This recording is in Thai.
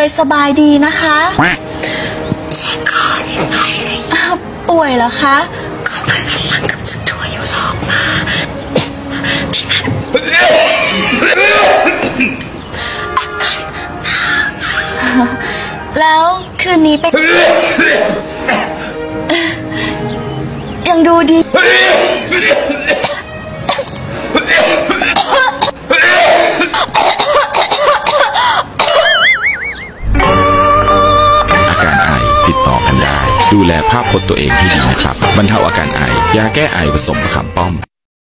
ยสบายดีนะคะเจ็บคอนิดหน่อยป่วยเหรอคะก็เพิ่งหันหลังกับจักทัวร์อยู่หลอกมาที่นั่นอากาศหนาวแล้วคืนนี้เป็นยังดูดีอาการไอติดต่อกันได้ดูแลภาพพจน์ตัวเองให้ดีนะครับบรรเทาอาการไอยาแก้ไอผสมมะขามป้อม